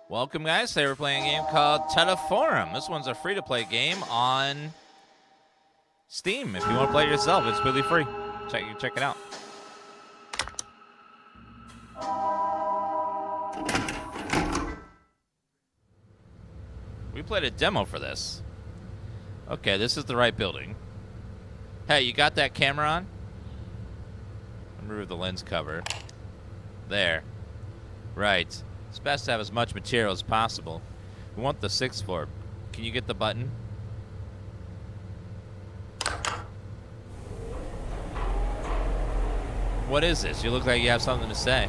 Welcome, guys. Today we're playing a game called TELEFORUM. This one's a free-to-play game on Steam. If you want to play it yourself, it's completely free. Check it out. We played a demo for this. Okay, this is the right building. Hey, you got that camera on? Remove the lens cover. There. Right. It's best to have as much material as possible. We want the 6th floor. Can you get the button? What is this? You look like you have something to say.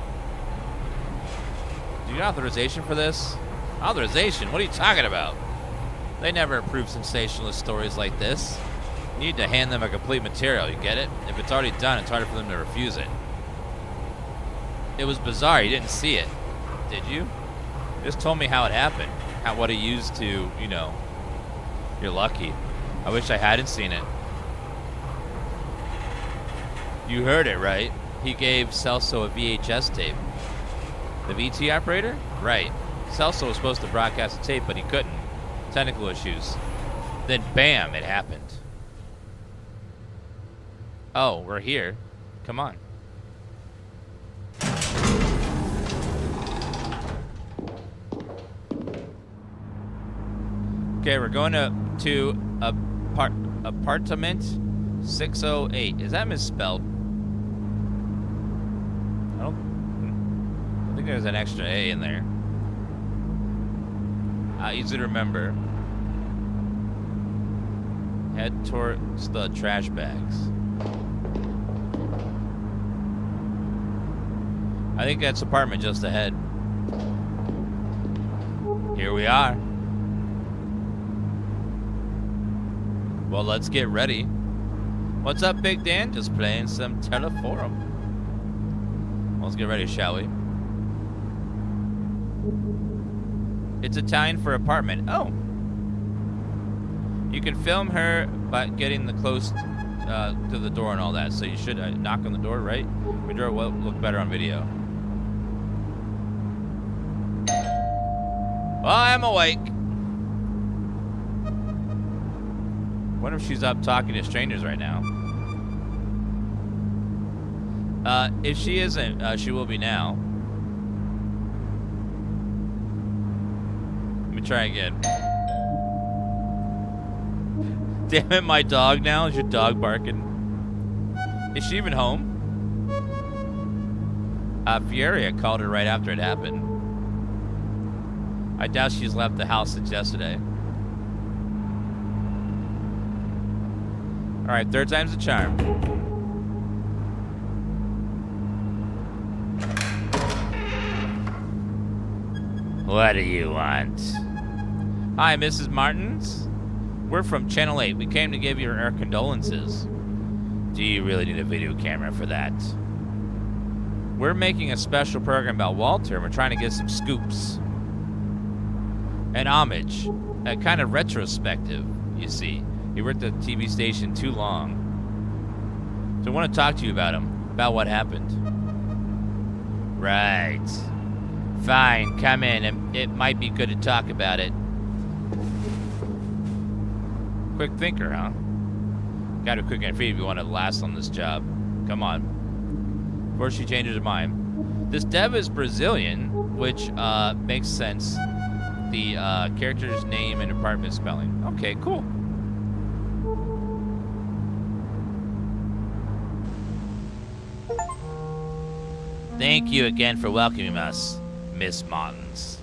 Do you need authorization for this? Authorization? What are you talking about? They never approve sensationalist stories like this. You need to hand them a complete material, you get it? If it's already done, it's harder for them to refuse it. It was bizarre, you didn't see it. Did you? Just told me how it happened. What he used to, you know. You're lucky. I wish I hadn't seen it. You heard it, right? He gave Celso a VHS tape. The VT operator? Right. Celso was supposed to broadcast the tape, but he couldn't. Technical issues. Then bam, it happened. Oh, we're here. Come on. Okay, we're going to apartment 608. Is that misspelled? I think there's an extra A in there. Easy to remember. Head towards the trash bags. I think that's apartment just ahead. Here we are. Well, let's get ready. What's up, Big Dan? Just playing some TELEFORUM. Let's get ready, shall we? It's Italian for apartment. Oh. You can film her by getting the close to the door and all that. So you should knock on the door, right? The door will look better on video. Well, I'm awake. I wonder if she's up talking to strangers right now. If she isn't, she will be now. Let me try again. Damn it, my dog now? Is your dog barking? Is she even home? Fioria called her right after it happened. I doubt she's left the house since yesterday. Alright, third time's the charm. What do you want? Hi, Mrs. Martins. We're from Channel 8. We came to give you our condolences. Do you really need a video camera for that? We're making a special program about Walter, and we're trying to get some scoops. An homage. A kind of retrospective, you see. He worked at the TV station too long. So I want to talk to you about him. About what happened. Right. Fine, come in. It might be good to talk about it. Quick thinker, huh? Gotta be quick and free if you want to last on this job. Come on. Before she changes her mind. This dev is Brazilian, which makes sense. The character's name and apartment spelling. Okay, cool. Thank you again for welcoming us, Miss Martins.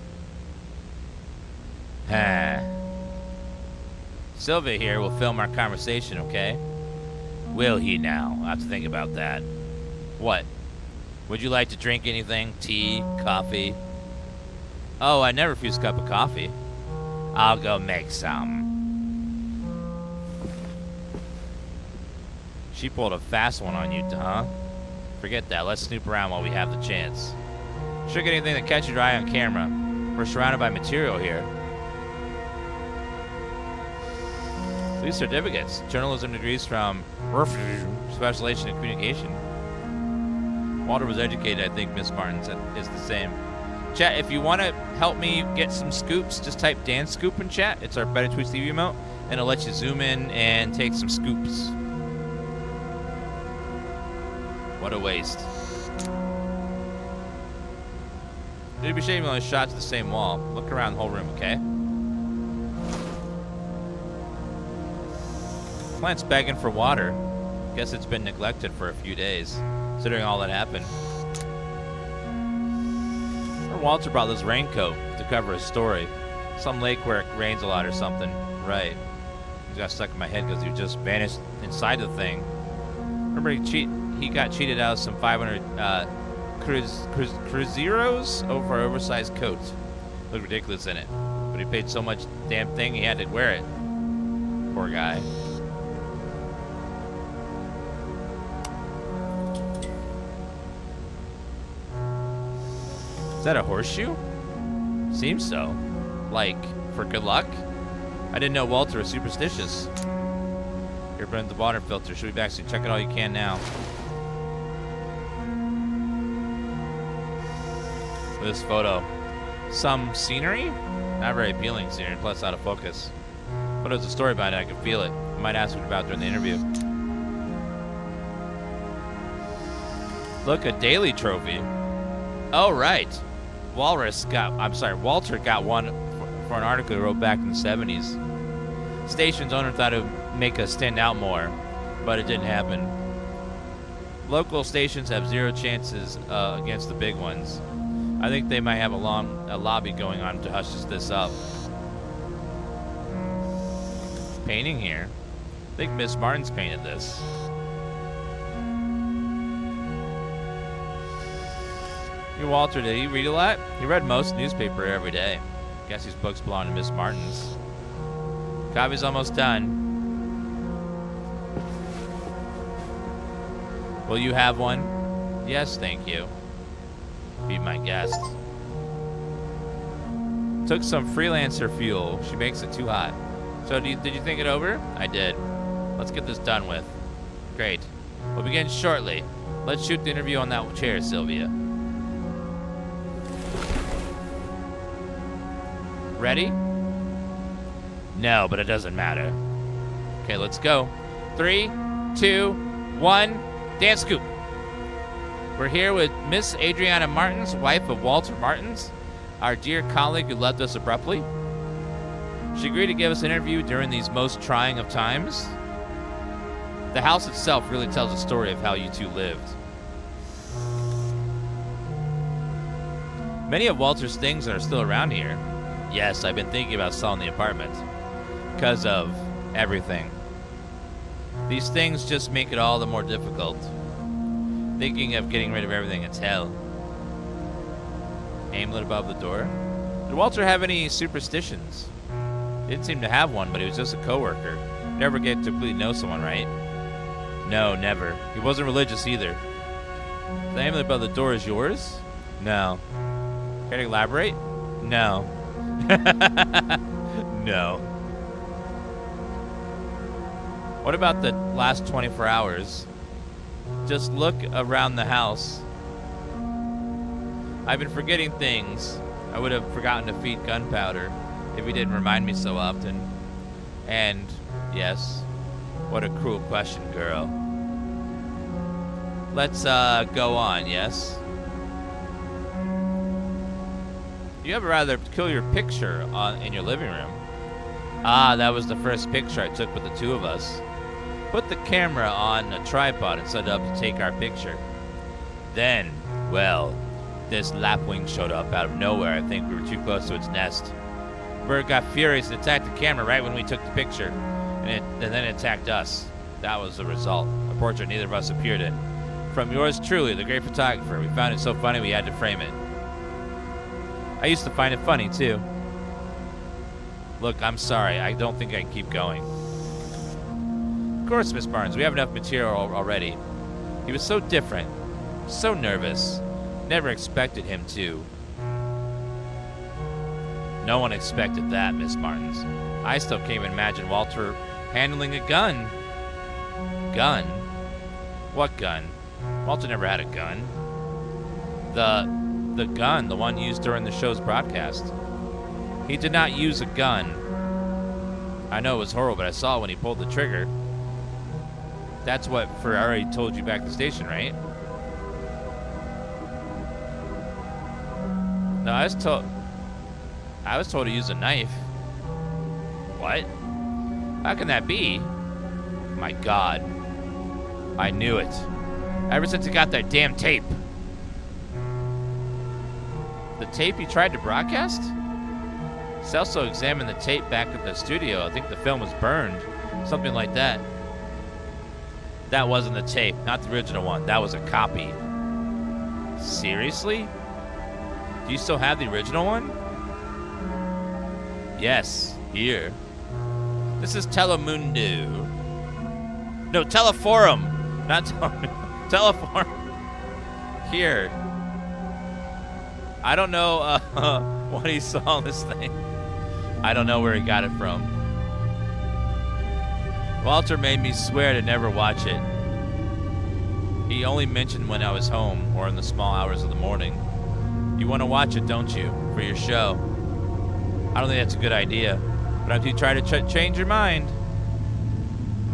Sylvia here will film our conversation, okay? Will he now? I'll have to think about that. What? Would you like to drink anything? Tea? Coffee? Oh, I never refuse a cup of coffee. I'll go make some. She pulled a fast one on you, huh? Forget that. Let's snoop around while we have the chance. Sure, get anything that catches your eye on camera. We're surrounded by material here. These certificates. Journalism degrees from Specialization in Communication. Walter was educated, I think Miss Martin said, is the same. Chat, if you want to help me get some scoops, just type Dan Scoop in chat. It's our Better Twitch TV emote, and it'll let you zoom in and take some scoops. What a waste. It'd be a shame you only shot to the same wall. Look around the whole room, okay? Plant's begging for water. Guess it's been neglected for a few days, considering all that happened. Walter brought this raincoat to cover his story. Some lake where it rains a lot or something. Right. He got stuck in my head because he just vanished inside the thing. Remember he got cheated out of some 500 cruzeros over an oversized coat. Looked ridiculous in it. But he paid so much damn thing he had to wear it. Poor guy. Is that a horseshoe? Seems so. Like, for good luck? I didn't know Walter was superstitious. Here, burn the water filter. Should we actually check it all you can now? This photo. Some scenery? Not very appealing scenery, plus out of focus. But there's a story behind it, I can feel it. I might ask him about it during the interview. Look, a daily trophy. Oh, right. Walter got one for an article he wrote back in the 70s. Station's owner thought it would make us stand out more, but it didn't happen. Local stations have zero chances against the big ones. I think they might have a lobby going on to hush this up. Painting here. I think Miss Martin's painted this. Walter, did he read a lot? He read most newspaper every day. Guess these books belong to Miss Martin's. Copy's almost done. Will you have one? Yes, thank you. Be my guest. Took some freelancer fuel. She makes it too hot. So did you think it over? I did. Let's get this done with. Great. We'll begin shortly. Let's shoot the interview on that chair, Sylvia. Ready? No, but it doesn't matter. Okay, let's go. 3, 2, 1. Dance Scoop. We're here with Miss Adriana Martins, wife of Walter Martins, our dear colleague who left us abruptly. She agreed to give us an interview during these most trying of times. The house itself really tells a story of how you two lived. Many of Walter's things are still around here. Yes, I've been thinking about selling the apartment. Because of everything. These things just make it all the more difficult. Thinking of getting rid of everything is hell. Aimlet above the door. Did Walter have any superstitions? He didn't seem to have one, but he was just a coworker. Never get to completely know someone, right? No, never. He wasn't religious either. The amulet above the door is yours? No. Can you elaborate? No. No. What about the last 24 hours? Just look around the house. I've been forgetting things. I would have forgotten to feed gunpowder if he didn't remind me so often. And, yes, what a cruel question, girl. Let's go on, yes? You have a rather peculiar picture in your living room. Ah, that was the first picture I took with the two of us. Put the camera on a tripod and set it up to take our picture. Then, well, this lapwing showed up out of nowhere. I think we were too close to its nest. Bird got furious and attacked the camera right when we took the picture, and then it attacked us. That was the result. A portrait neither of us appeared in. From yours truly, the great photographer. We found it so funny we had to frame it. I used to find it funny, too. Look, I'm sorry. I don't think I can keep going. Of course, Miss Barnes. We have enough material already. He was so different. So nervous. Never expected him to. No one expected that, Miss Martins. I still can't even imagine Walter handling a gun. Gun? What gun? Walter never had a gun. the gun, the one used during the show's broadcast. He did not use a gun. I know it was horrible, but I saw when he pulled the trigger. That's what Ferrari told you back at the station, right? No, I was told to use a knife. What? How can that be? My God. I knew it. Ever since he got that damn tape. The tape he tried to broadcast? Celso examined the tape back at the studio. I think the film was burned. Something like that. That wasn't the tape, not the original one. That was a copy. Seriously? Do you still have the original one? Yes, here. This is Telemundo. No, Teleforum. Not Teleforum. Here. I don't know what he saw in this thing. I don't know where he got it from. Walter made me swear to never watch it. He only mentioned when I was home or in the small hours of the morning. You want to watch it, don't you? For your show. I don't think that's a good idea. But if you try to change your mind,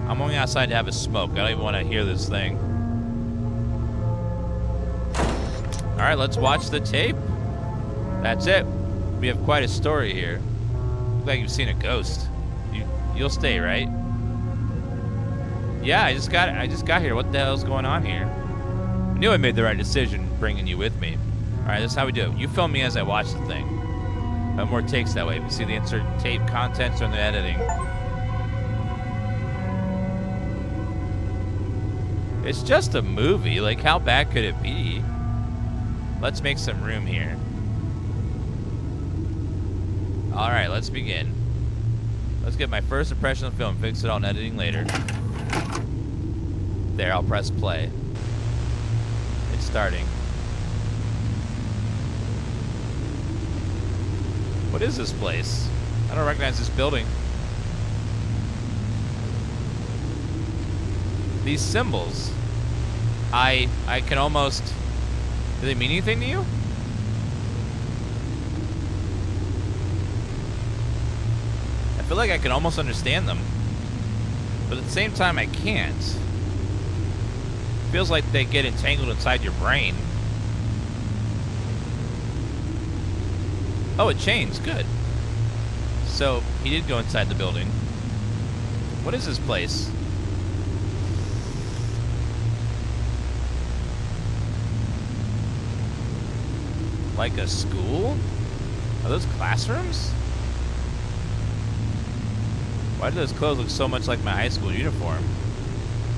I'm only outside to have a smoke. I don't even want to hear this thing. All right, let's watch the tape. That's it. We have quite a story here. Looks like you've seen a ghost. You'll stay, right? Yeah, I just got here. What the hell's going on here? I knew I made the right decision bringing you with me. All right, that's how we do it. You film me as I watch the thing. But more takes that way. You see the insert tape contents or in the editing. It's just a movie. Like, how bad could it be? Let's make some room here. All right, let's begin. Let's get my first impression of the film. Fix it all in editing later. There, I'll press play. It's starting. What is this place? I don't recognize this building. These symbols. I can almost... Do they mean anything to you? I feel like I can almost understand them. But at the same time, I can't. It feels like they get entangled inside your brain. Oh, it changed. Good. So, he did go inside the building. What is this place? Like a school? Are those classrooms? Why do those clothes look so much like my high school uniform?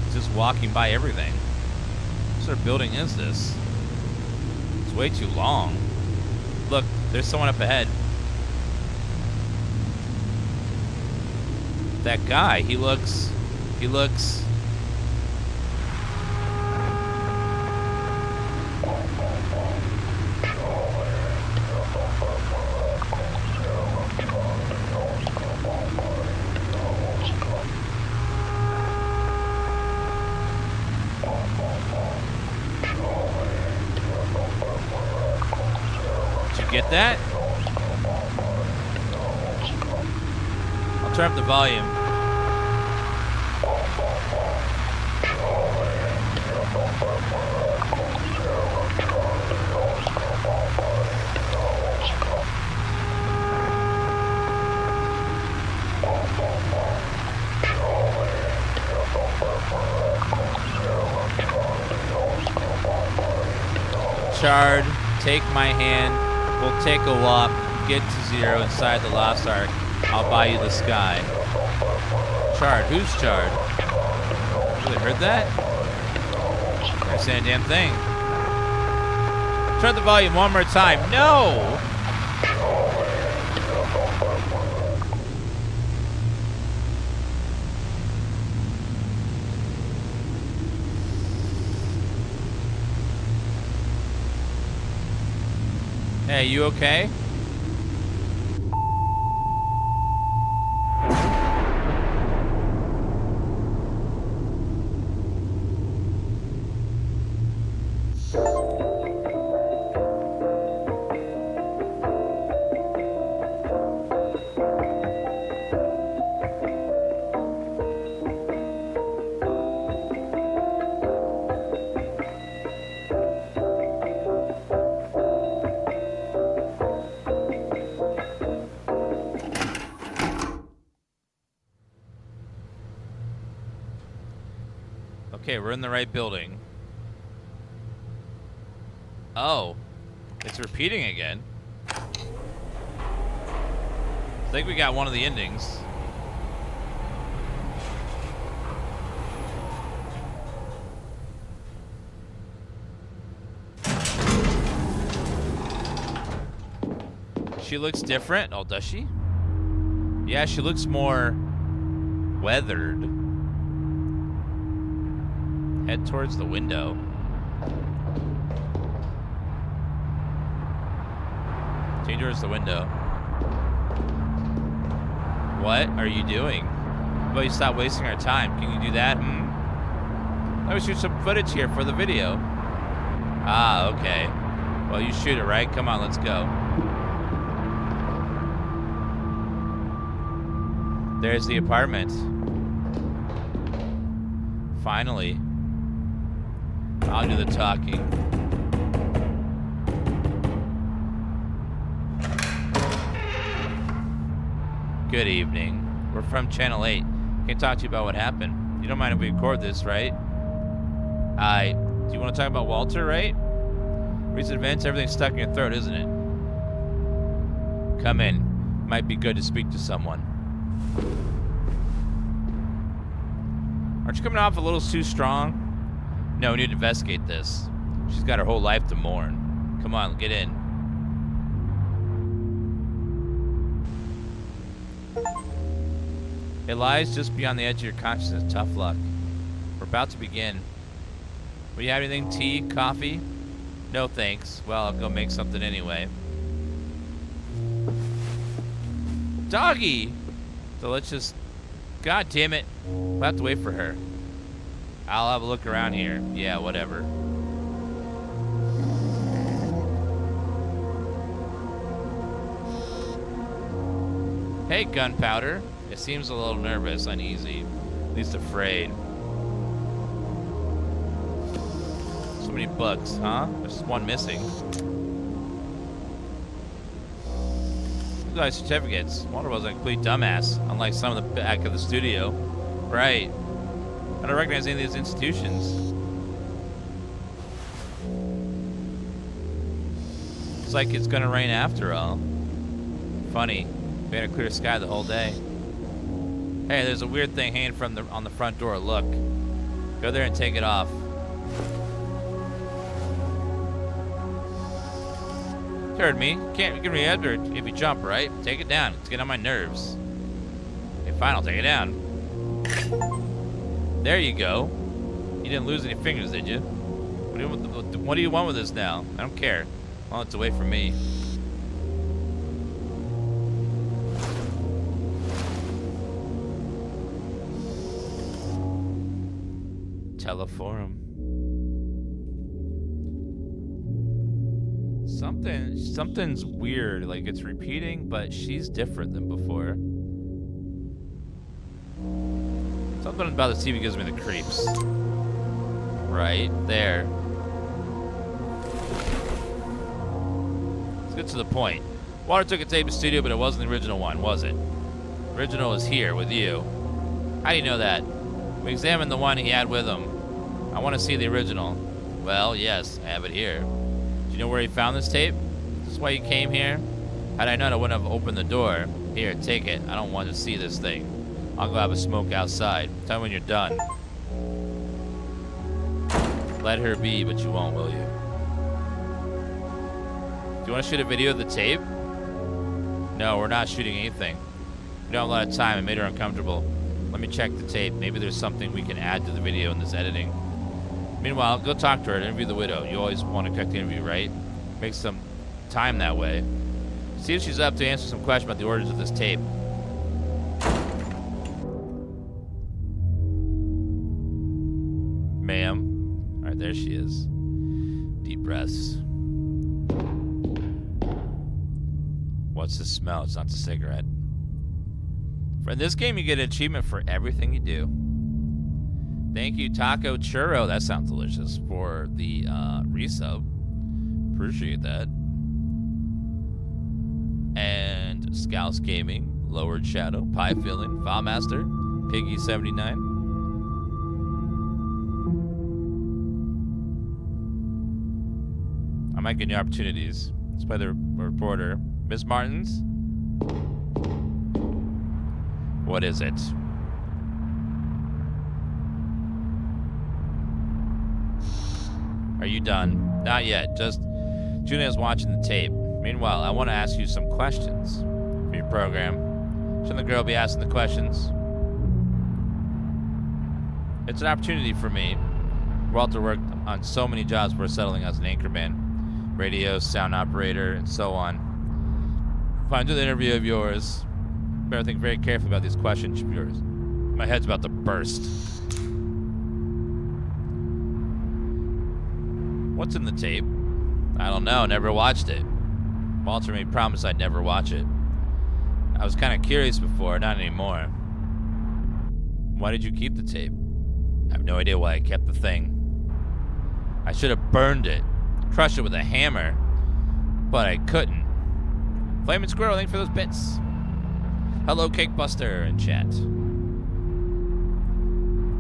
It's just walking by everything. What sort of building is this? It's way too long. Look, there's someone up ahead. That guy, he looks... Get that? I'll turn up the volume. Chard, take my hand. We'll take a walk, get to zero inside the Lost Ark. I'll buy you the sky. Chard, who's Chard? Really heard that? I said a damn thing. Turn the volume one more time. No! Hey, you okay? Okay, we're in the right building. Oh, it's repeating again. I think we got one of the endings. She looks different. Oh, does she? Yeah, she looks more weathered. Head towards the window. Change towards the window. What are you doing? How about you stop wasting our time? Can you do that? Let me shoot some footage here for the video. Ah, okay. Well, you shoot it, right? Come on, let's go. There's the apartment. Finally. I'll do the talking. Good evening. We're from Channel 8. Can talk to you about what happened. You don't mind if we record this, right? Do you want to talk about Walter, right? Recent events, everything's stuck in your throat, isn't it? Come in. Might be good to speak to someone. Aren't you coming off a little too strong? No, we need to investigate this. She's got her whole life to mourn. Come on, get in. It lies just beyond the edge of your consciousness. Tough luck. We're about to begin. Will you have anything? Tea? Coffee? No thanks. Well, I'll go make something anyway. Doggy! So let's just... God damn it. We'll have to wait for her. I'll have a look around here. Yeah, whatever. Hey, Gunpowder. It seems a little nervous, uneasy, at least afraid. So many books, huh? There's just one missing. Look at certificates. Wonder was a complete dumbass, unlike some of the back of the studio. Right. I don't recognize any of these institutions. It's like it's gonna rain after all. Funny. We had a clear sky the whole day. Hey, there's a weird thing hanging from on the front door. Look. Go there and take it off. You heard me. Can't give me after if you jump, right? Take it down. It's getting on my nerves. Okay, fine, I'll take it down. There you go. You didn't lose any fingers, did you? What do you want with this now? I don't care. Well, it's away from me. TELEFORUM. Something's weird. Like it's repeating, but she's different than before. Something about the TV gives me the creeps. Right there. Let's get to the point. Water took a tape to studio, but it wasn't the original one, was it? Original is here with you. How do you know that? We examined the one he had with him. I want to see the original. Well, yes, I have it here. Do you know where he found this tape? Is this why you came here? Had I known, I wouldn't have opened the door. Here, take it. I don't want to see this thing. I'll go have a smoke outside. Tell me when you're done. Let her be, but you won't, will you? Do you want to shoot a video of the tape? No, we're not shooting anything. We don't have a lot of time. It made her uncomfortable. Let me check the tape. Maybe there's something we can add to the video in this editing. Meanwhile, go talk to her and interview the widow. You always want to cut the interview, right? Make some time that way. See if she's up to answer some questions about the origins of this tape. Ma'am. All right, there she is. Deep breaths. What's the smell? It's not the cigarette. For this game, you get an achievement for everything you do. Thank you, Taco Churro. That sounds delicious. For the resub. Appreciate that. And Scouts Gaming, Lowered Shadow, Pie Filling, Filemaster, Piggy79. might get new opportunities. Let's play the reporter. Miss Martins? What is it? Are you done? Not yet. Just Julia's watching the tape. Meanwhile, I want to ask you some questions for your program. Shouldn't the girl be asking the questions? It's an opportunity for me. Walter worked on so many jobs before settling as an anchorman, radio, sound operator, and so on. If I do the interview of yours, better think very carefully about these questions of yours. My head's about to burst. What's in the tape? I don't know. Never watched it. Walter made promise I'd never watch it. I was kind of curious before, not anymore. Why did you keep the tape? I have no idea why I kept the thing. I should have burned it, crushed it with a hammer, but I couldn't. Flaming Squirrel, thanks for those bits. Hello, Cake Buster in chat.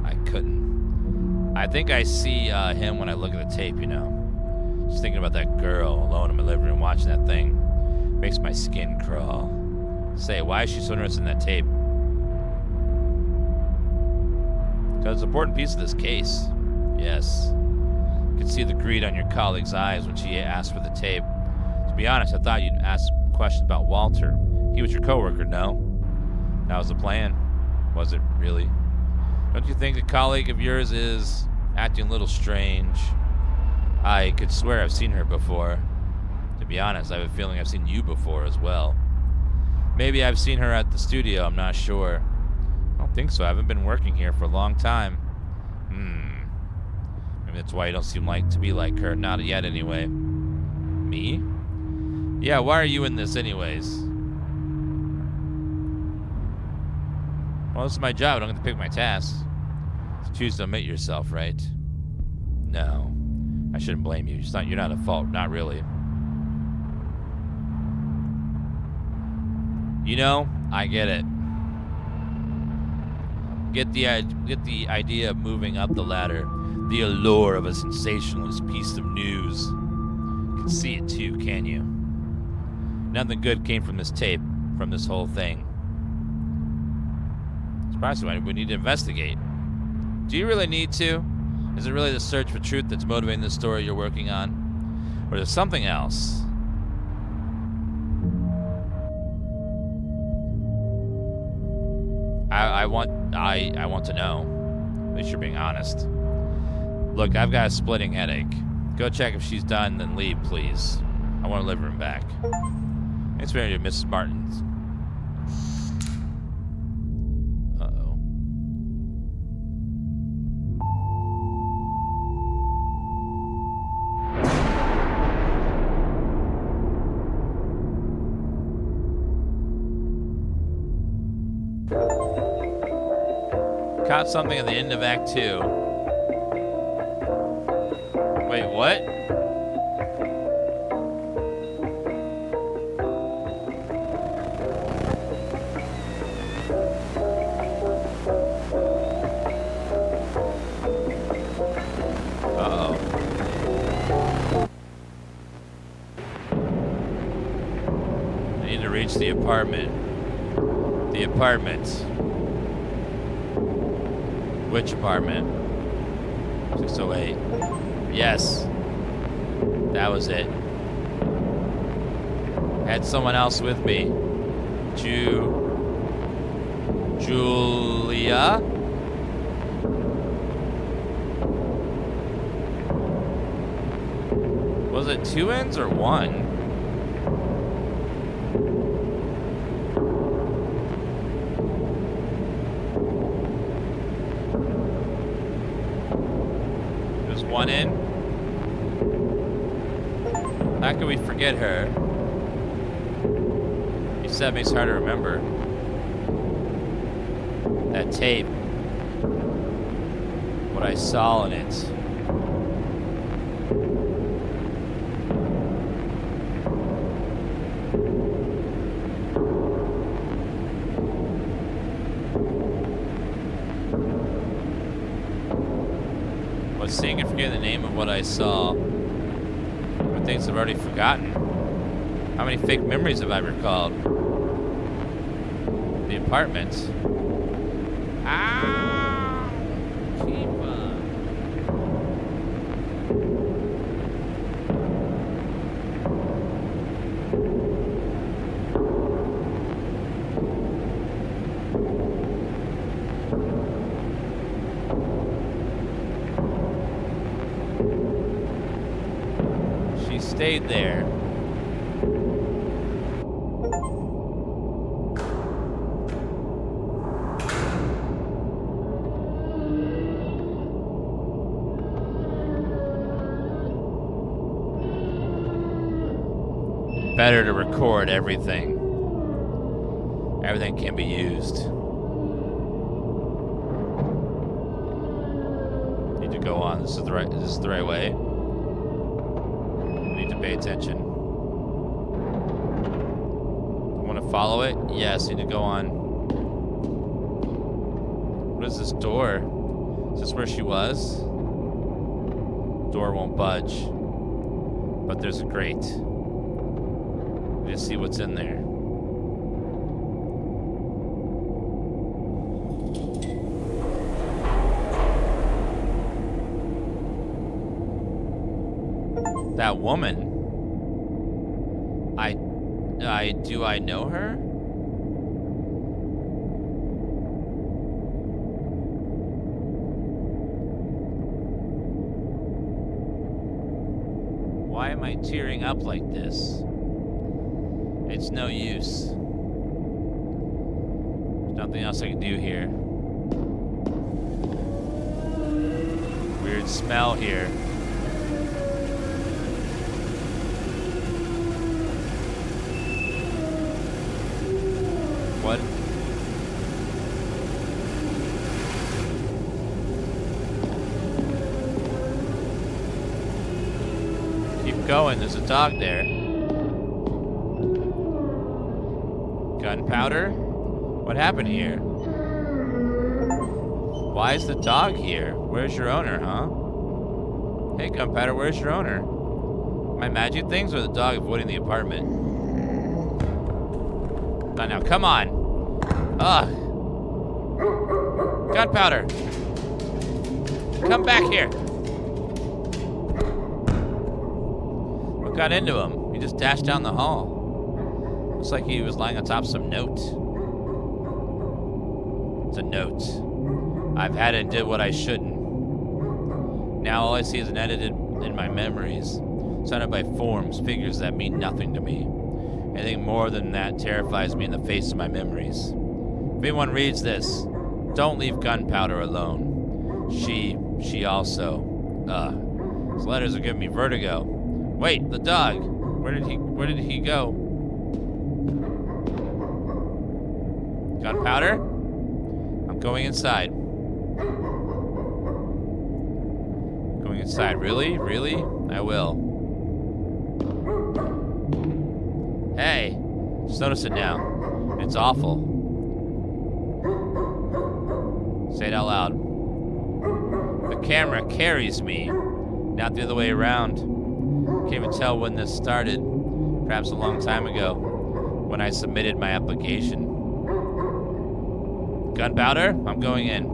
I couldn't. I think I see him when I look at the tape, you know. Just thinking about that girl alone in my living room watching that thing makes my skin crawl. Say, why is she so interested in that tape? Because it's an important piece of this case. Yes. You can see the greed on your colleague's eyes when she asked for the tape. To be honest, I thought you'd ask questions about Walter. He was your coworker, no? That was the plan. Was it really? Don't you think a colleague of yours is acting a little strange? I could swear I've seen her before. To be honest, I have a feeling I've seen you before as well. Maybe I've seen her at the studio, I'm not sure. I don't think so. I haven't been working here for a long time. Maybe that's why you don't seem to be like her. Not yet, anyway. Me? Yeah, why are you in this anyways? Well, this is my job. I don't get to pick my tasks. So choose to omit yourself, right? No. I shouldn't blame you. You're not at fault. Not really. You know, I get it. Get the idea of moving up the ladder. The allure of a sensationalist piece of news. You can see it too, can you? Nothing good came from this tape, from this whole thing. It's probably why we need to investigate. Do you really need to? Is it really the search for truth that's motivating the story you're working on? Or is it something else? I want to know. At least you're being honest. Look, I've got a splitting headache. Go check if she's done, then leave, please. I want to live room back. Thanks for interviewing Mrs. Martins. Uh-oh. Caught something at the end of Act 2. Wait, what? Uh-oh. I need to reach the apartment. The apartment. Which apartment? 608. Yes. That was it. Had someone else with me. Julia? Was it 2 N's or 1? One in. How could we forget her? You said it makes it hard to remember. That tape. What I saw in it. Seeing and forgetting the name of what I saw. With things I've already forgotten. How many fake memories have I recalled? The apartment. Ah! Keepa. She stayed there. Better to record everything. Everything can be used. Need to go on. This is the right way. Need to pay attention. Want to follow it? Yes, need to go on. What is this door? Is this where she was? Door won't budge. But there's a grate. Just see what's in there. That woman. Do I know her? Why am I tearing up like this? It's no use. There's nothing else I can do here. Weird smell here. What? Keep going, there's a dog there. Gunpowder? What happened here? Why is the dog here? Where's your owner, huh? Hey, Gunpowder, where's your owner? Am I imagining things or the dog avoiding the apartment? Not now, come on! Ugh! Gunpowder! Come back here! What got into him? He just dashed down the hall. Looks like he was lying on top of some note. It's a note. I've had it and did what I shouldn't. Now all I see is an edited in my memories, surrounded by forms, figures that mean nothing to me. Anything more than that terrifies me in the face of my memories. If anyone reads this, don't leave Gunpowder alone. She also. These letters are giving me vertigo. Wait, the dog. Where did he go? Gunpowder? I'm going inside. Going inside. Really? Really? I will. Hey, just notice it now. It's awful. Say it out loud. The camera carries me, not the other way around. Can't even tell when this started. Perhaps a long time ago, when I submitted my application. Gunpowder, I'm going in.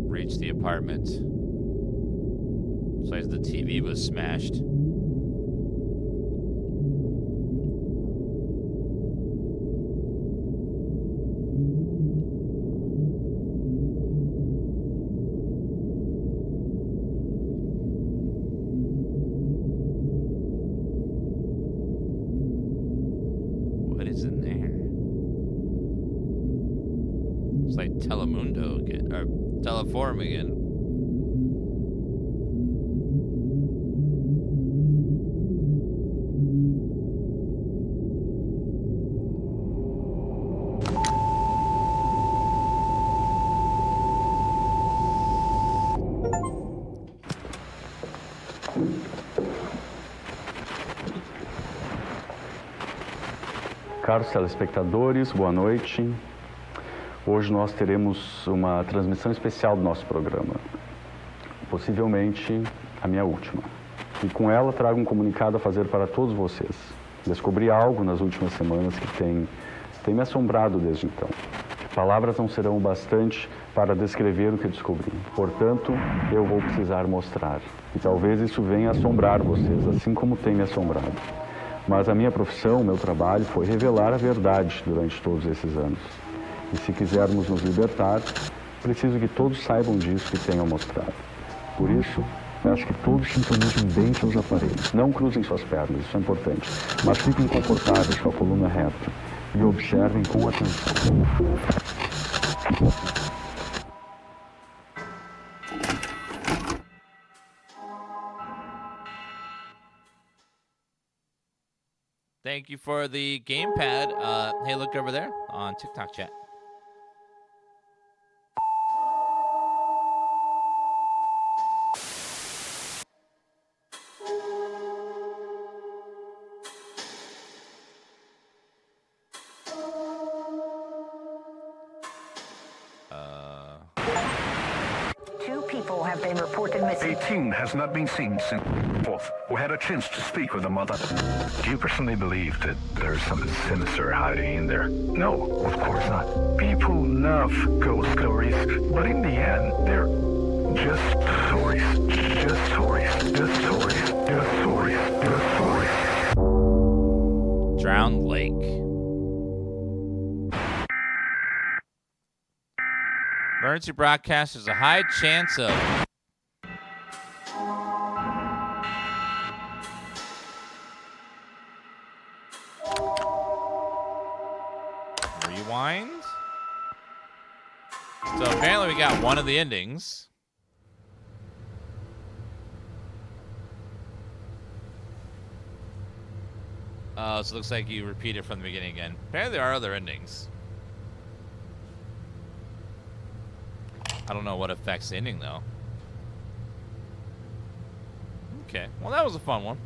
Reached the apartment. Looks like the TV was smashed. What is in there? It's like Telemundo again, or Teleforum again. Caros telespectadores, boa noite. Hoje nós teremos uma transmissão especial do nosso programa, possivelmente a minha última. E com ela trago um comunicado a fazer para todos vocês. Descobri algo nas últimas semanas que tem me assombrado desde então. Palavras não serão o bastante para descrever o que descobri. Portanto, eu vou precisar mostrar. E talvez isso venha assombrar vocês, assim como tem me assombrado. Mas a minha profissão, o meu trabalho, foi revelar a verdade durante todos esses anos. E se quisermos nos libertar, preciso que todos saibam disso e tenham mostrado. Por isso, peço que todos sintonizem bem seus aparelhos. Não cruzem suas pernas, isso é importante. Mas fiquem confortáveis com a coluna reta e observem com atenção. Thank you for the gamepad. Hey, look over there on TikTok chat. Two people have been reported missing. 18 has not been seen since 4th. We had a chance to speak with the mother. Do you personally believe that there's something sinister hiding in there? No, of course not. People love ghost stories, but in the end, they're just stories. Just stories. Just stories. Just stories. Just stories. Drowned Lake. Emergency broadcast, there's a high chance of rewind. So apparently we got one of the endings. So it looks like you repeat it from the beginning again. Apparently there are other endings. I don't know what affects the ending, though. Okay. Well, that was a fun one.